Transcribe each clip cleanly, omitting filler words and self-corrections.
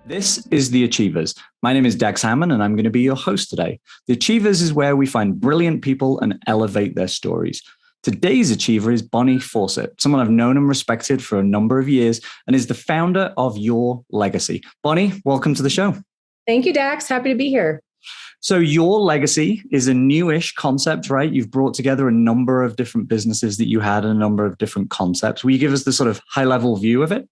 This is The Achievers. My name is Dex Hammond, and I'm going to be your host today. The Achievers is where we find brilliant people and elevate their stories. Today's achiever is Bonnie Faucett, someone I've known and respected for a number of years, and is the founder of Your Legacy. Bonnie, welcome to the show. Thank you, Dax. Happy to be here. So Your Legacy is a newish concept, right? You've brought together a number of different businesses that you had and a number of different concepts. Will you give us the sort of high-level view of it?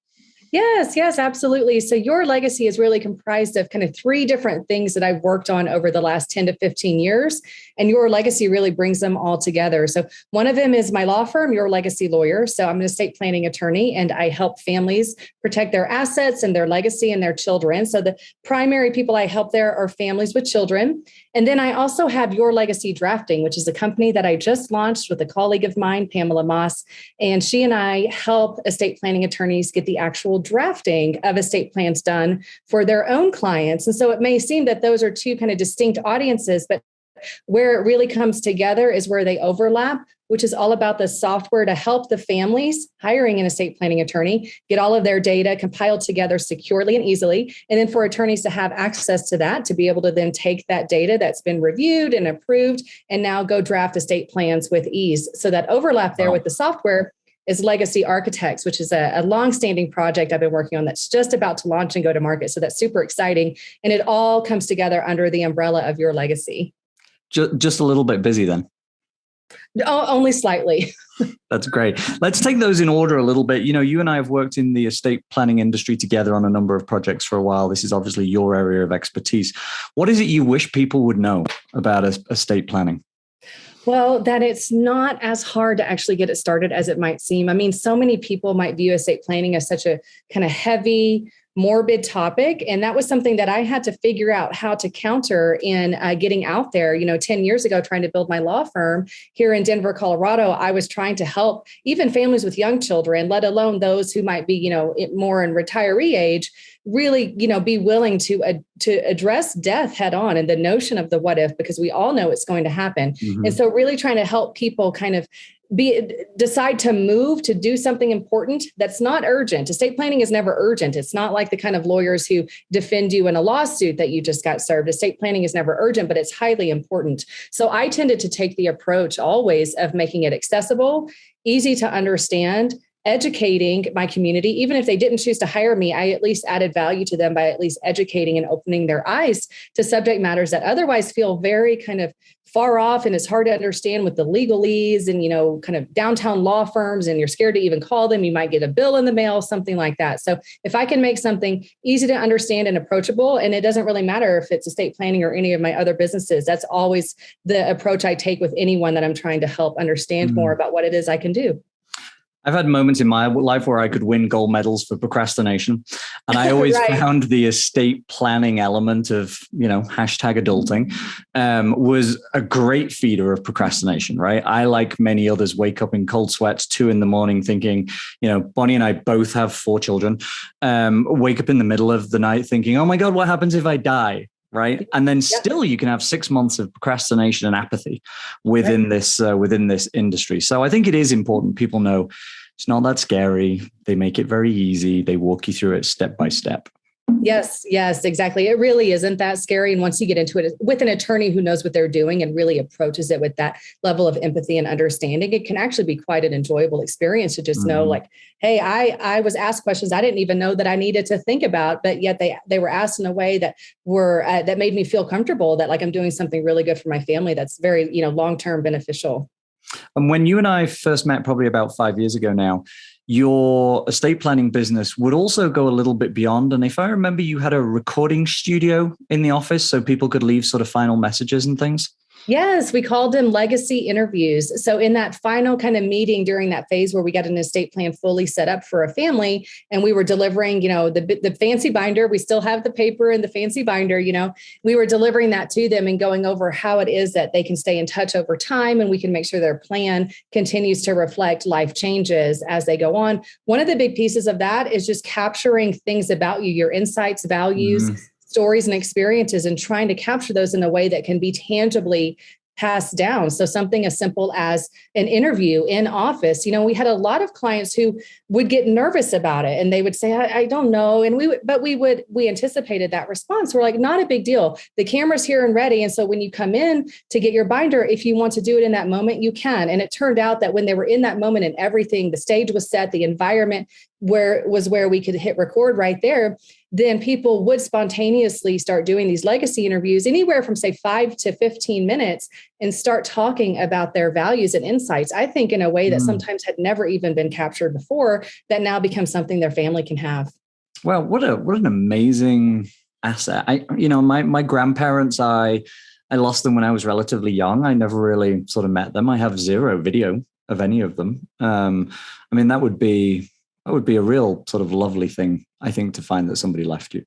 Yes, absolutely. So Your Legacy is really comprised of kind of three different things that I've worked on over the last 10 to 15 years. And Your Legacy really brings them all together. So one of them is my law firm, Your Legacy Lawyer. So I'm an estate planning attorney, and I help families protect their assets and their legacy and their children. So the primary people I help there are families with children. And then I also have Your Legacy Drafting, which is a company that I just launched with a colleague of mine, Pamela Moss. And she and I help estate planning attorneys get the actual drafting of estate plans done for their own clients. And so it may seem that those are two kind of distinct audiences, but where it really comes together is where they overlap, which is all about the software to help the families hiring an estate planning attorney get all of their data compiled together securely and easily. And then for attorneys to have access to that, to be able to then take that data that's been reviewed and approved and now go draft estate plans with ease. So that overlap there with the software is Legacy Architects, which is a longstanding project I've been working on that's just about to launch and go to market. So that's super exciting. And it all comes together under the umbrella of Your Legacy. Just a little bit busy then. Oh, only slightly. That's great. Let's take those in order a little bit. You know, you and I have worked in the estate planning industry together on a number of projects for a while. This is obviously your area of expertise. What is it you wish people would know about estate planning? Well, that it's not as hard to actually get it started as it might seem. I mean, so many people might view estate planning as such a kind of heavy, morbid topic. And that was something that I had to figure out how to counter in getting out there. 10 years ago, trying to build my law firm here in Denver, Colorado, I was trying to help even families with young children, let alone those who might be, more in retiree age, really, be willing to address death head on and the notion of the what if, because we all know it's going to happen. Mm-hmm. And so really trying to help people kind of decide to move to do something important that's not urgent. Estate planning is never urgent. It's not like the kind of lawyers who defend you in a lawsuit that you just got served. Estate planning is never urgent, but it's highly important. So I tended to take the approach always of making it accessible, easy to understand, educating my community. Even if they didn't choose to hire me, I at least added value to them by at least educating and opening their eyes to subject matters that otherwise feel very kind of far off and it's hard to understand with the legalese and, kind of downtown law firms, and you're scared to even call them. You might get a bill in the mail, something like that. So if I can make something easy to understand and approachable, and it doesn't really matter if it's estate planning or any of my other businesses, that's always the approach I take with anyone that I'm trying to help understand more about what it is I can do. I've had moments in my life where I could win gold medals for procrastination. And I always found the estate planning element of, #adulting was a great feeder of procrastination, right? I, like many others, wake up in cold sweats 2 a.m. thinking, Bonnie and I both have 4 children, wake up in the middle of the night thinking, oh my God, what happens if I die? Right. And then still you can have 6 months of procrastination and apathy within this industry. So I think it is important people know it's not that scary. They make it very easy. They walk you through it step by step. Yes, exactly. It really isn't that scary. And once you get into it with an attorney who knows what they're doing and really approaches it with that level of empathy and understanding, it can actually be quite an enjoyable experience to just know, like, hey, I was asked questions I didn't even know that I needed to think about, but yet they were asked in a way that that made me feel comfortable that like I'm doing something really good for my family that's very, long-term beneficial. And when you and I first met, probably about 5 years ago now, your estate planning business would also go a little bit beyond. And if I remember, you had a recording studio in the office so people could leave sort of final messages and things. Yes, we called them legacy interviews. So in that final kind of meeting during that phase where we got an estate plan fully set up for a family and we were delivering, the fancy binder, we still have the paper and the fancy binder, we were delivering that to them and going over how it is that they can stay in touch over time and we can make sure their plan continues to reflect life changes as they go on. One of the big pieces of that is just capturing things about you, your insights, values, stories and experiences, and trying to capture those in a way that can be tangibly passed down. So something as simple as an interview in office. We had a lot of clients who would get nervous about it and they would say, I don't know. And we anticipated that response. We're like, not a big deal. The camera's here and ready. And so when you come in to get your binder, if you want to do it in that moment, you can. And it turned out that when they were in that moment and everything, the stage was set, the environment where we could hit record right there, then people would spontaneously start doing these legacy interviews anywhere from say 5 to 15 minutes and start talking about their values and insights, I think in a way that sometimes had never even been captured before, that now becomes something their family can have. Well, what an amazing asset. My grandparents, I lost them when I was relatively young. I never really sort of met them. I have zero video of any of them. That would be a real sort of lovely thing, I think, to find that somebody left you.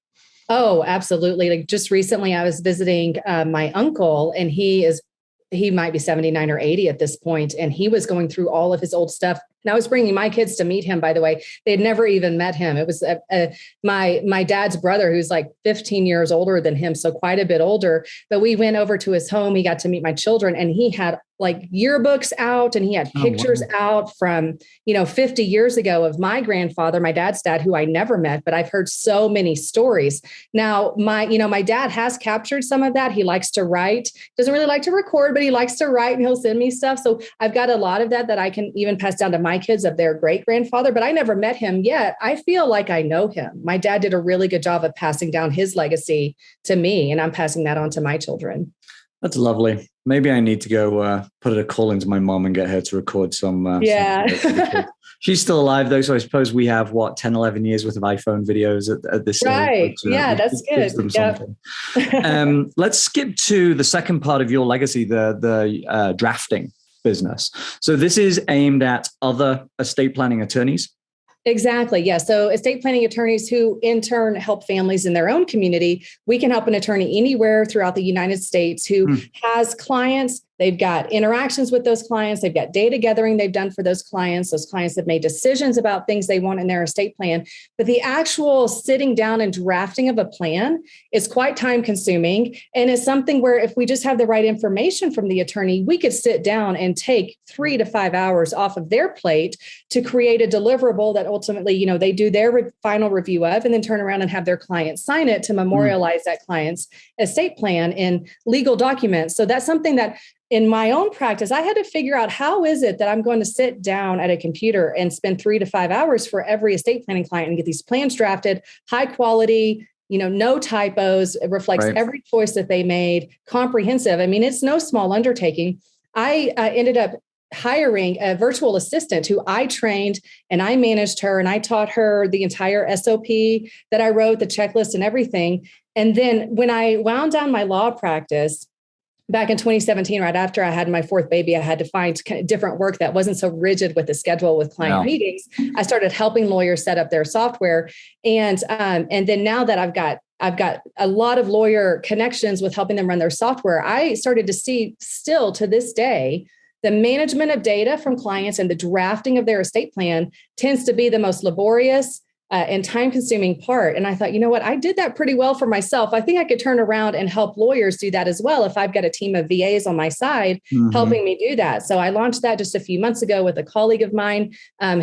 Oh, absolutely. Like just recently I was visiting my uncle, and he might be 79 or 80 at this point. And he was going through all of his old stuff. And I was bringing my kids to meet him, by the way. They had never even met him. It was my dad's brother, who's like 15 years older than him, so quite a bit older. But we went over to his home. He got to meet my children, and he had like yearbooks out, and he had pictures out from, 50 years ago of my grandfather, my dad's dad, who I never met, but I've heard so many stories. Now, my dad has captured some of that. He likes to write, doesn't really like to record, but he likes to write, and he'll send me stuff. So I've got a lot of that I can even pass down to my kids of their great grandfather, but I never met him yet. I feel like I know him. My dad did a really good job of passing down his legacy to me, and I'm passing that on to my children. That's lovely. Maybe I need to go put a call into my mom and get her to record some. Yeah. She's still alive though. So I suppose we have 10, 11 years worth of iPhone videos at this stage. Right. Yeah, that's good. Yep. Let's skip to the second part of your legacy, the drafting business. So this is aimed at other estate planning attorneys. Exactly. Yeah. So estate planning attorneys who in turn help families in their own community. We can help an attorney anywhere throughout the United States who has clients. They've got interactions with those clients. They've got data gathering they've done for those clients. Those clients have made decisions about things they want in their estate plan. But the actual sitting down and drafting of a plan is quite time consuming. And it's something where if we just have the right information from the attorney, we could sit down and take 3 to 5 hours off of their plate to create a deliverable that ultimately, they do their final review of, and then turn around and have their client sign it to memorialize that client's estate plan in legal documents. So that's something that in my own practice, I had to figure out how is it that I'm going to sit down at a computer and spend 3 to 5 hours for every estate planning client and get these plans drafted, high quality, no typos. It reflects every choice that they made, comprehensive. I mean, it's no small undertaking. I ended up hiring a virtual assistant who I trained, and I managed her, and I taught her the entire SOP that I wrote, the checklist and everything. And then when I wound down my law practice, back in 2017, right after I had my fourth baby, I had to find kind of different work that wasn't so rigid with the schedule with client meetings. I started helping lawyers set up their software. And then now that I've got a lot of lawyer connections with helping them run their software, I started to see still to this day, the management of data from clients and the drafting of their estate plan tends to be the most laborious and time-consuming part. And I thought, you know what, I did that pretty well for myself. I think I could turn around and help lawyers do that as well if I've got a team of VAs on my side helping me do that. So I launched that just a few months ago with a colleague of mine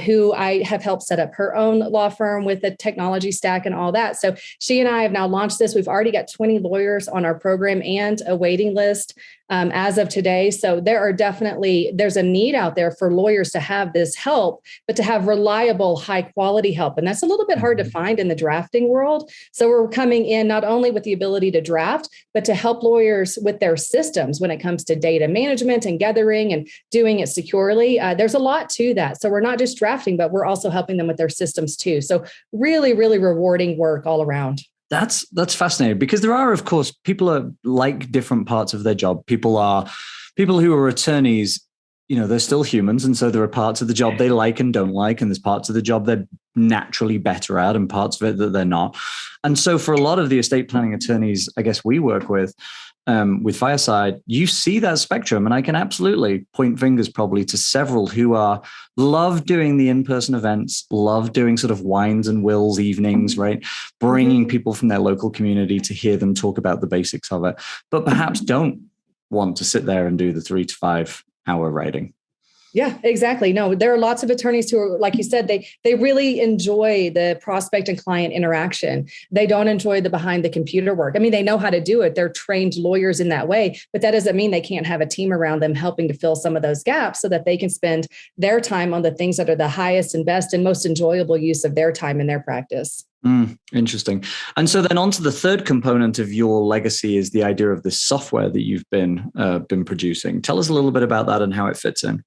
who I have helped set up her own law firm with the technology stack and all that. So she and I have now launched this. We've already got 20 lawyers on our program and a waiting list as of today. So there's a need out there for lawyers to have this help, but to have reliable, high quality help. And that's a little bit hard to find in the drafting world. So we're coming in not only with the ability to draft, but to help lawyers with their systems when it comes to data management and gathering and doing it securely. There's a lot to that. So we're not just drafting, but we're also helping them with their systems too. So really, really rewarding work all around. That's fascinating, because there are, of course, people are like different parts of their job. People who are attorneys, they're still humans. And so there are parts of the job they like and don't like. And there's parts of the job they're naturally better at and parts of it that they're not. And so for a lot of the estate planning attorneys, I guess we work with Fireside, you see that spectrum. And I can absolutely point fingers probably to several who love doing the in-person events, love doing sort of wines and wills evenings, right? Bringing people from their local community to hear them talk about the basics of it, but perhaps don't want to sit there and do the 3 to 5 hour writing. Yeah, exactly. No, there are lots of attorneys who are, like you said, they really enjoy the prospect and client interaction. They don't enjoy the behind the computer work. I mean, they know how to do it. They're trained lawyers in that way, but that doesn't mean they can't have a team around them helping to fill some of those gaps so that they can spend their time on the things that are the highest and best and most enjoyable use of their time in their practice. Interesting. And so then on to the third component of your legacy is the idea of this software that you've been producing. Tell us a little bit about that and how it fits in.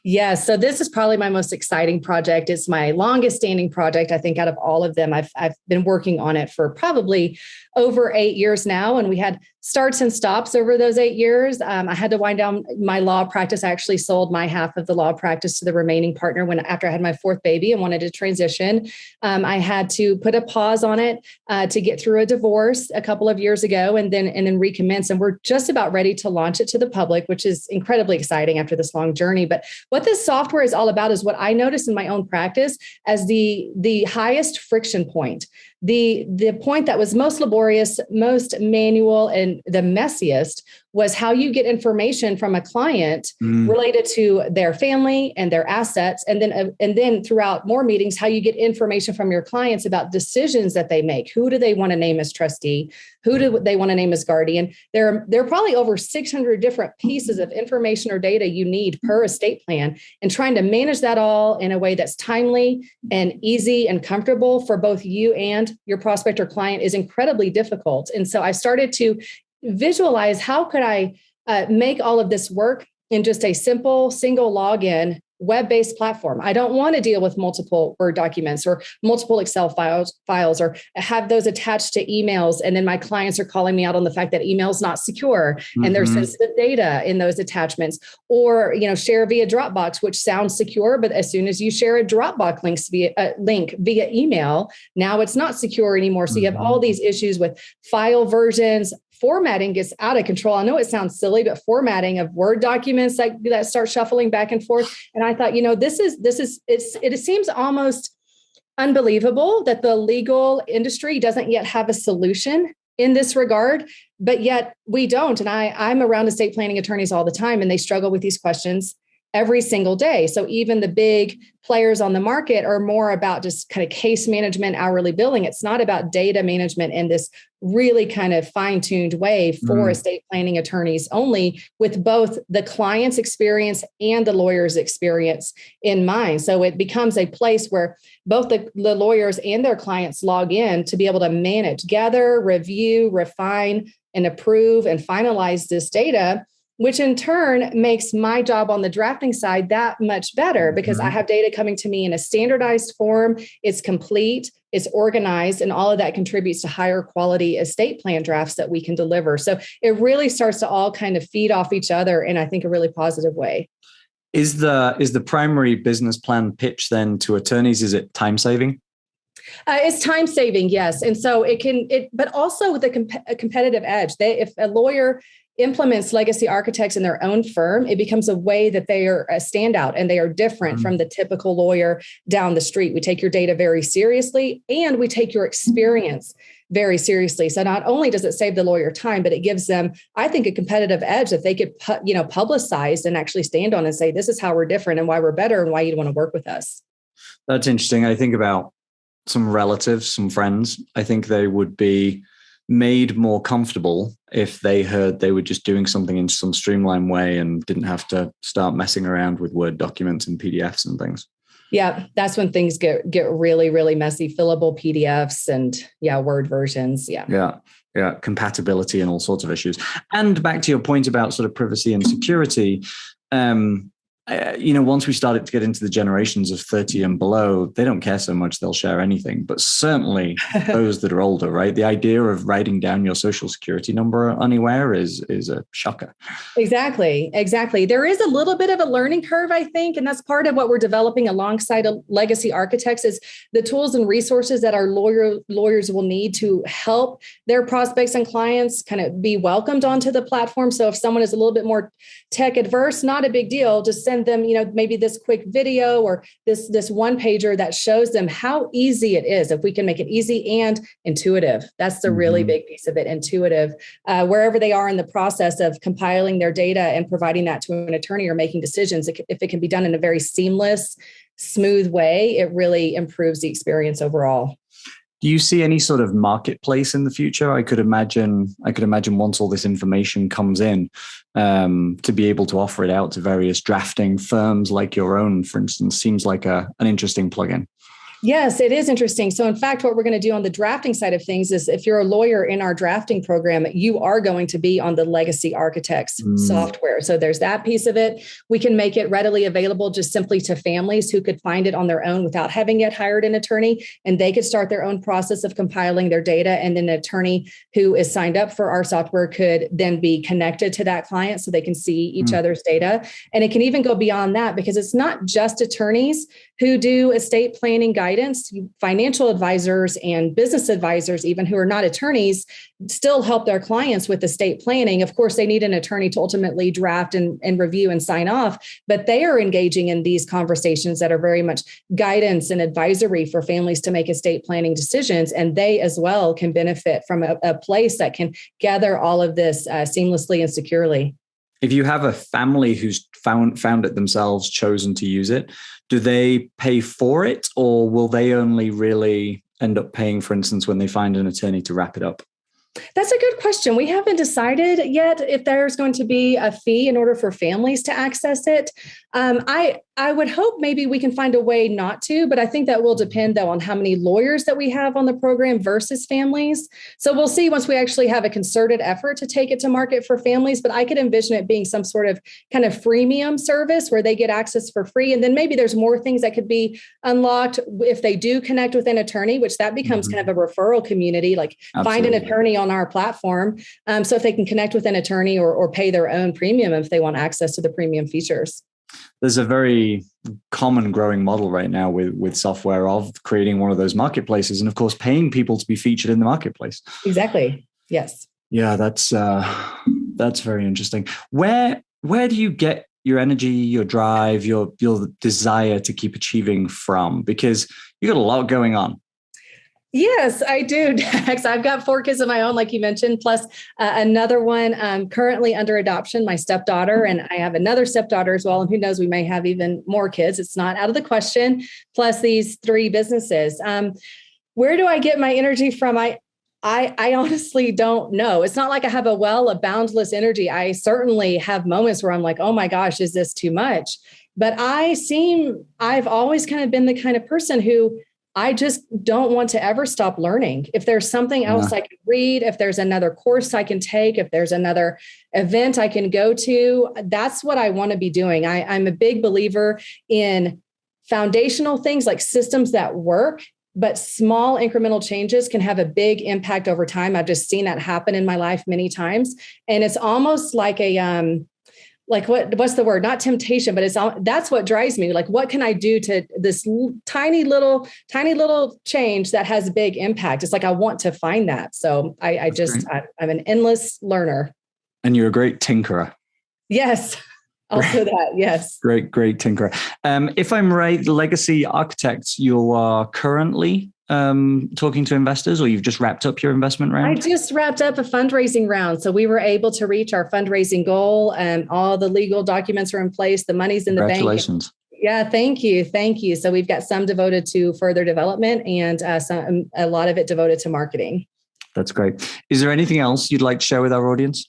Yes. So this is probably my most exciting project. It's my longest standing project, I think, out of all of them. I've been working on it for probably over 8 years now. And we had starts and stops over those 8 years. I had to wind down my law practice. I actually sold my half of the law practice to the remaining partner after I had my fourth baby and wanted to transition. I had to put a pause on it to get through a divorce a couple of years ago and then recommence. And we're just about ready to launch it to the public, which is incredibly exciting after this long journey. But what this software is all about is what I noticed in my own practice as the highest friction point. The point that was most laborious, most manual, and the messiest was how you get information from a client related to their family and their assets. And then throughout more meetings, how you get information from your clients about decisions that they make. Who do they want to name as trustee? Who do they want to name as guardian? There are probably over 600 different pieces of information or data you need per estate plan, and trying to manage that all in a way that's timely and easy and comfortable for both you and your prospect or client is incredibly difficult. And so I started to visualize how could I make all of this work in just a simple single login web-based platform. I don't want to deal with multiple Word documents or multiple Excel files or have those attached to emails. And then my clients are calling me out on the fact that email is not secure and there's sensitive data in those attachments, or, share via Dropbox, which sounds secure, but as soon as you share a Dropbox link via email, now it's not secure anymore. So you have all these issues with file versions. Formatting gets out of control. I know it sounds silly, but formatting of Word documents that start shuffling back and forth. And I thought, it seems almost unbelievable that the legal industry doesn't yet have a solution in this regard, but yet we don't. And I'm around estate planning attorneys all the time, and they struggle with these questions every single day. So even the big players on the market are more about just kind of case management, hourly billing. It's not about data management in this really kind of fine-tuned way for estate planning attorneys only, with both the client's experience and the lawyer's experience in mind. So it becomes a place where both the lawyers and their clients log in to be able to manage, gather, review, refine, and approve and finalize this data, which in turn makes my job on the drafting side that much better because I have data coming to me in a standardized form. It's complete, it's organized, and all of that contributes to higher quality estate plan drafts that we can deliver. So it really starts to all kind of feed off each other in, I think, a really positive way. Is the primary business plan pitch then to attorneys, is it time saving? It's time saving, yes. And so but also with a competitive edge. If a lawyer implements legacy architects in their own firm, it becomes a way that they are a standout and they are different from the typical lawyer down the street. We take your data very seriously and we take your experience very seriously. So not only does it save the lawyer time, but it gives them, I think, a competitive edge that they could, publicize and actually stand on and say, this is how we're different and why we're better and why you'd want to work with us. That's interesting. I think about some relatives, some friends. I think they would be made more comfortable if they heard they were just doing something in some streamlined way and didn't have to start messing around with Word documents and PDFs and things. Yeah, that's when things get really, really messy. Fillable PDFs and Word versions. Yeah, compatibility and all sorts of issues. And back to your point about sort of privacy and security, once we started to get into the generations of 30 and below, they don't care so much. They'll share anything, but certainly those that are older, right? The idea of writing down your social security number anywhere is a shocker. Exactly. There is a little bit of a learning curve, I think. And that's part of what we're developing alongside legacy architects is the tools and resources that our lawyers will need to help their prospects and clients kind of be welcomed onto the platform. So if someone is a little bit more tech adverse, not a big deal. Just send send them, maybe this quick video or this one pager that shows them how easy it is. If we can make it easy and intuitive, that's the really big piece of it, intuitive, wherever they are in the process of compiling their data and providing that to an attorney or making decisions. If it can be done in a very seamless, smooth way, it really improves the experience overall. Do you see any sort of marketplace in the future? I could imagine once all this information comes in, to be able to offer it out to various drafting firms like your own, for instance, seems like an interesting plugin. Yes, it is interesting. So in fact, what we're going to do on the drafting side of things is if you're a lawyer in our drafting program, you are going to be on the Legacy Architects software. So there's that piece of it. We can make it readily available just simply to families who could find it on their own without having yet hired an attorney. And they could start their own process of compiling their data. And then an attorney who is signed up for our software could then be connected to that client so they can see each other's data. And it can even go beyond that because it's not just attorneys who do estate planning guidance. Financial advisors and business advisors, even who are not attorneys, still help their clients with estate planning. Of course, they need an attorney to ultimately draft and review and sign off, but they are engaging in these conversations that are very much guidance and advisory for families to make estate planning decisions. And they as well can benefit from a place that can gather all of this seamlessly and securely. If you have a family who's found it themselves, chosen to use it, do they pay for it, or will they only really end up paying, for instance, when they find an attorney to wrap it up? That's a good question. We haven't decided yet if there's going to be a fee in order for families to access it. I would hope maybe we can find a way not to, but I think that will depend, though, on how many lawyers that we have on the program versus families. So we'll see once we actually have a concerted effort to take it to market for families. But I could envision it being some sort of kind of freemium service where they get access for free. And then maybe there's more things that could be unlocked if they do connect with an attorney, which that becomes kind of a referral community, like find an attorney on our platform. So if they can connect with an attorney or pay their own premium if they want access to the premium features. There's a very common growing model right now with software of creating one of those marketplaces and, of course, paying people to be featured in the marketplace. Exactly. Yes. Yeah, that's very interesting. Where do you get your energy, your drive, your desire to keep achieving from? Because you got a lot going on. Yes, I do, Dax. I've got 4 kids of my own, like you mentioned, plus another one currently under adoption, my stepdaughter, and I have another stepdaughter as well. And who knows, we may have even more kids. It's not out of the question, plus these 3 businesses. Where do I get my energy from? I honestly don't know. It's not like I have a boundless energy. I certainly have moments where I'm like, oh my gosh, is this too much? But I've always kind of been the kind of person who I just don't want to ever stop learning. If there's something else I can read, if there's another course I can take, if there's another event I can go to, that's what I want to be doing. I'm a big believer in foundational things like systems that work, but small incremental changes can have a big impact over time. I've just seen that happen in my life many times. And it's almost like what's the word? Not temptation, but that's what drives me. Like, what can I do to this tiny little change that has a big impact? It's like, I want to find that. So I'm an endless learner. And you're a great tinkerer. Yes. Also that. Yes. Great tinkerer. If I'm right, Legacy Architects, you are currently talking to investors, or you've just wrapped up your investment round? I just wrapped up a fundraising round. So we were able to reach our fundraising goal and all the legal documents are in place. The money's in the bank. Congratulations. Yeah, thank you. Thank you. So we've got some devoted to further development and a lot of it devoted to marketing. That's great. Is there anything else you'd like to share with our audience?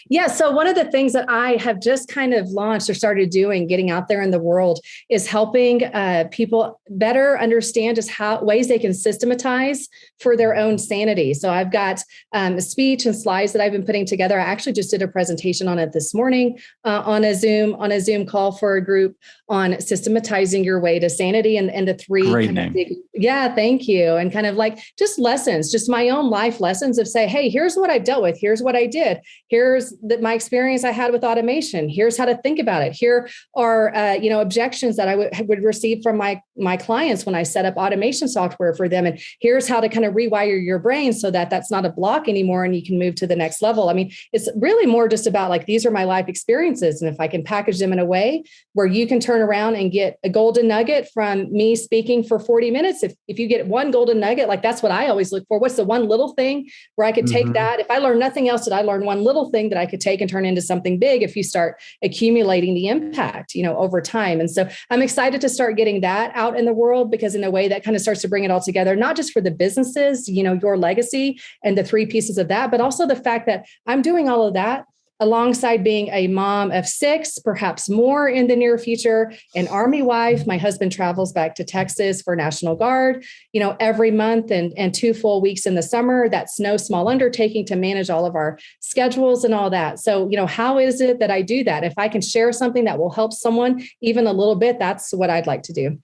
Yeah. So one of the things that I have just kind of launched or started doing, getting out there in the world, is helping people better understand just ways they can systematize for their own sanity. So I've got a speech and slides that I've been putting together. I actually just did a presentation on it this morning on a Zoom call for a group on systematizing your way to sanity and the 3. Great name. Yeah, thank you. And kind of like just lessons, just my own life lessons of say, hey, here's what I dealt with. Here's what I did. Here's was my experience I had with automation. Here's how to think about it. Here are, objections that I would receive from my clients when I set up automation software for them. And here's how to kind of rewire your brain so that that's not a block anymore and you can move to the next level. I mean, it's really more just about like, these are my life experiences. And if I can package them in a way where you can turn around and get a golden nugget from me speaking for 40 minutes, if you get one golden nugget, like that's what I always look for. What's the one little thing where I could take that? If I learn nothing else, did I learn one little thing that I could take and turn into something big if you start accumulating the impact, over time? And so I'm excited to start getting that out in the world, because in a way that kind of starts to bring it all together, not just for the businesses, your legacy and the three pieces of that, but also the fact that I'm doing all of that alongside being a mom of 6, perhaps more in the near future, an Army wife. My husband travels back to Texas for National Guard, every month and 2 full weeks in the summer. That's no small undertaking to manage all of our schedules and all that. So, how is it that I do that? If I can share something that will help someone even a little bit, that's what I'd like to do.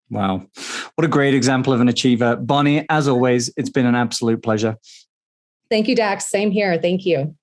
Wow. What a great example of an achiever. Bonnie, as always, it's been an absolute pleasure. Thank you, Dax. Same here. Thank you.